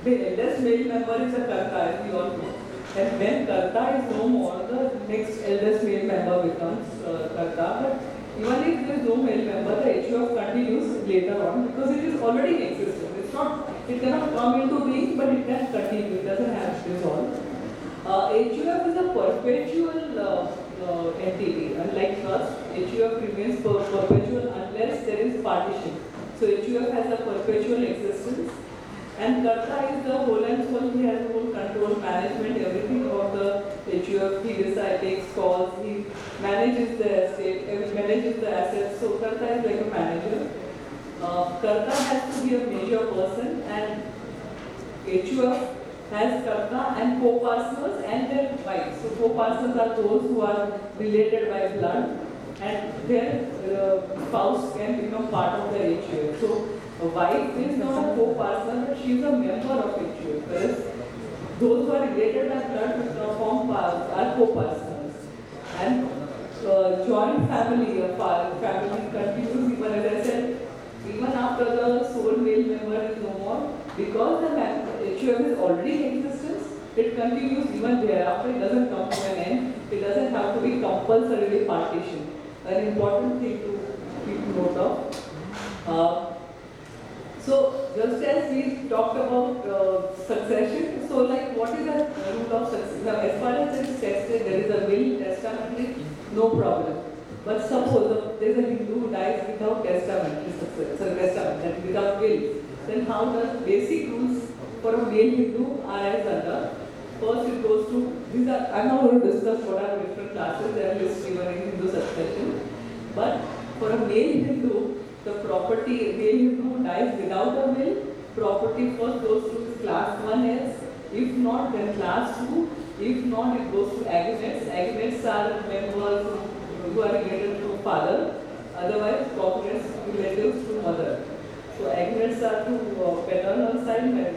The eldest male member is a Karta, as we all know. And when Karta is no more, the next eldest male member becomes Karta. But even if there is no male member, the HUF continues later on because it is already in existence. It's not, it cannot come into being, but it can continue. It doesn't have to dissolve. HUF is a perpetual entity. Unlike trust, HUF remains perpetual unless there is partition. So HUF has a perpetual existence. And Karta is the whole and soul. He has the whole control, management, everything of the HUF. He decides, takes calls, he manages the estate, he manages the assets. So Karta is like a manager. Karta has to be a major person, and HUF has Karta and co-partners and their wives. So co-partners are those who are related by blood, and their spouse can become part of the HUF. So a wife is not a co-partner, but she is a member of HUF. Whereas those who are related by blood are co-partners. And joint family, family continues even, as I said, even after the sole male member is no more, because the HUF is already in existence, it continues even thereafter. It doesn't come to an end. It doesn't have to be compulsorily partitioned. An important thing to keep note of. So just as we talked about succession, so like what is the rule of succession? Now, as far as it is tested, there is a will, testamentary, no problem. But suppose there is a Hindu who dies without testamentary testament, without will, then how the basic rules for a male Hindu are as under. First it goes to, these are, I'm not going to discuss what are different classes, they are listed even in Hindu succession. But for a male Hindu, the property, male Hindu who dies without a will, property first goes to his class 1 heirs, if not then class 2, if not it goes to agnates. Agnates are members who are related to father, otherwise cognates relatives to mother. So agnates are to paternal side,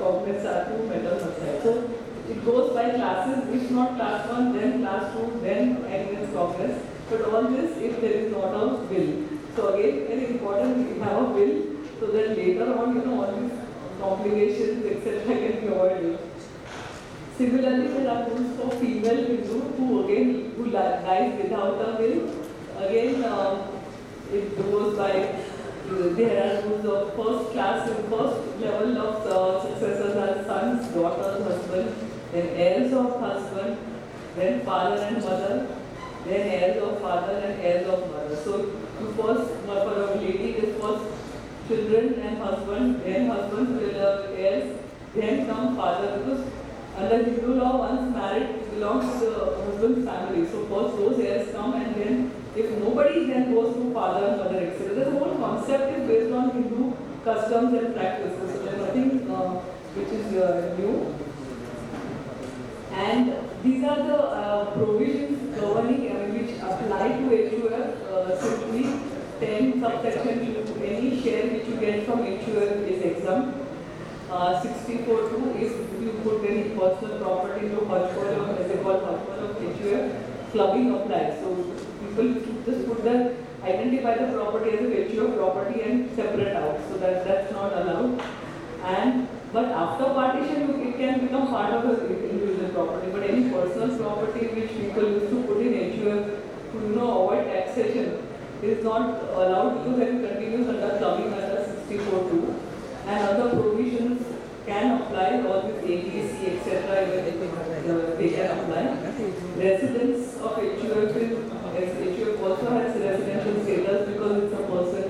cognates are to maternal side. So it goes by classes, if not class 1, then class 2, then agnates, cognates. But all this if there is not a will. So again, very important, we have a will, so that later on, all these complications, etc. can be avoided. Similarly, there are rules for female Hindu who dies without a will. Again, it goes by, there are rules of first class, first level of successors are sons, daughters, husband, then heirs of husband, then father and mother, then heirs of father and heirs of mother. So first, for a lady, is first children and husband, then husband will have heirs, then come father, because under Hindu law, once married belongs to the husband's family. So first those heirs come, and then if nobody, then goes to father, mother, etc. The whole concept is based on Hindu customs and practices. So there's nothing which is new. And these are the provisions governing which apply to HUF. Simply 10 subsection 2, any share which you get from HUF is exempt. 64.2 is if you put any personal property into hodgepodge of, as they call hodgepodge of HUF, clubbing applies. So people just put the, identify the property as a HUF property and separate out. So that's not allowed. And but after partition, it can become part of the individual property. But any personal property which people used to put in HUF to avoid taxation is not allowed, because then it continues under clubbing under 64.2. And other provisions can apply, all this ABC, etc. They can apply. Residence of HUF HUF also has residential status because it's a person.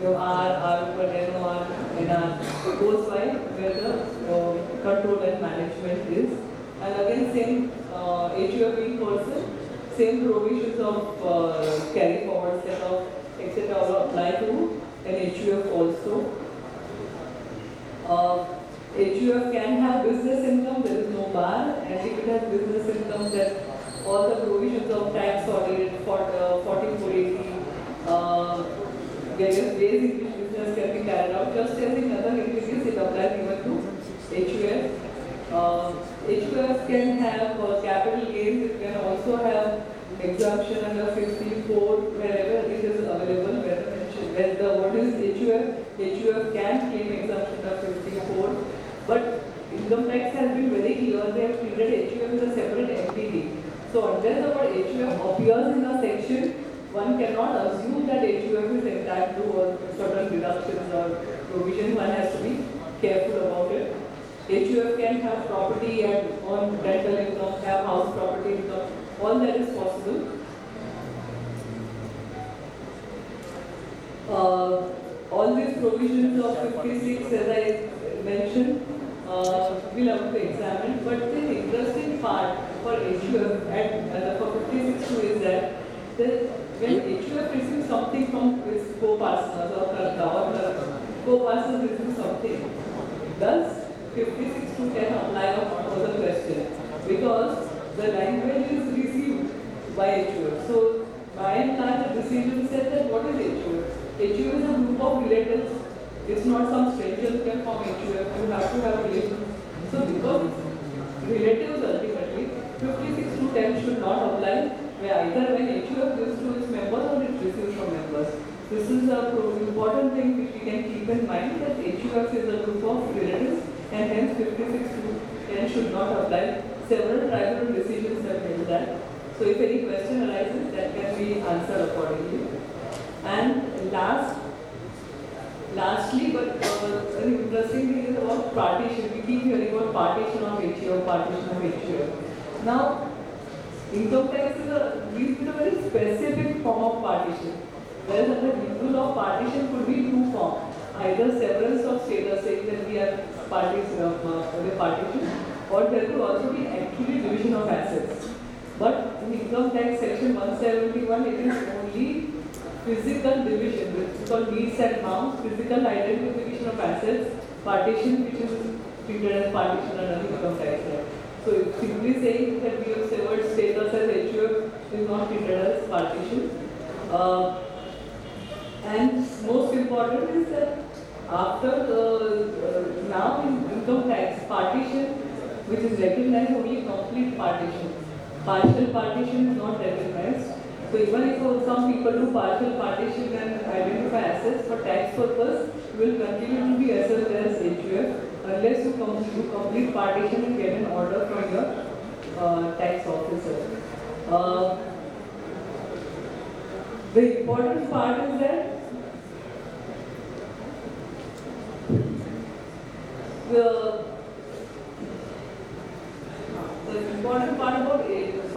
R, NOR, NR. It goes by where the control and management is. And again, same HUF being person, same provisions of carry forward set of etc. apply to an HUF also. HUF can have business income, there is no bar, and if it has business income, then all the provisions of tax audit, 4480, various ways in which business can be carried out, just as in other entities, it applies even to HUF. HUF can have capital gains, it can also have exemption under 54 wherever it is available, where the word is HUF can claim exemption under 54, but income tax has been very clear. They have treated HUF as a separate entity. So unless the word HUF appears in a section, one cannot assume that HUF is entitled to certain deductions or provisions. One has to be careful about it. HUF can have property and earn rental income, have house property income, all that is possible. All these provisions of 56, as I mentioned, we'll have to examine. But the interesting part for HUF and for 56 is that when HUF receives something from its co-partners or co-partners receive something, does 56 can apply or not was the question, because the language is received by HUF. So by and large the decision said that what is HUF? HUF is a group of relatives. It's not some stranger who can form HUF. You have to have relations. So because it's relatives ultimately, 56 to 10 should not apply either when HUF gives to its members or it receives from members. This is an important thing which we can keep in mind, that HUF is a group of relatives and hence 56 to 10 should not apply. Several tribunal decisions have held that. So if any question arises, that can be answered accordingly. And lastly, but an interesting thing is about partition. We keep hearing about partition of HUF, partition of HUF. Now, income tax is a very specific form of partition. Whereas under Hindu law, partition could be two forms. Either severance of status, saying that we are parties with a partition, or there could also be actually division of assets. But in income tax section 171, it is only physical division, which is called meets and bounds, physical identification of assets, partition, which is treated as partition under the income tax law. So simply saying that we have severed status as HUF is not treated as partition. And most important is that after now in income tax, partition, which is recognized only complete partition. Partial partition is not recognized. So even if some people do partial partition and identify assets for tax purpose, you will continue to be assessed as HUF unless you do complete partition and get an order from your tax officer. The important part is that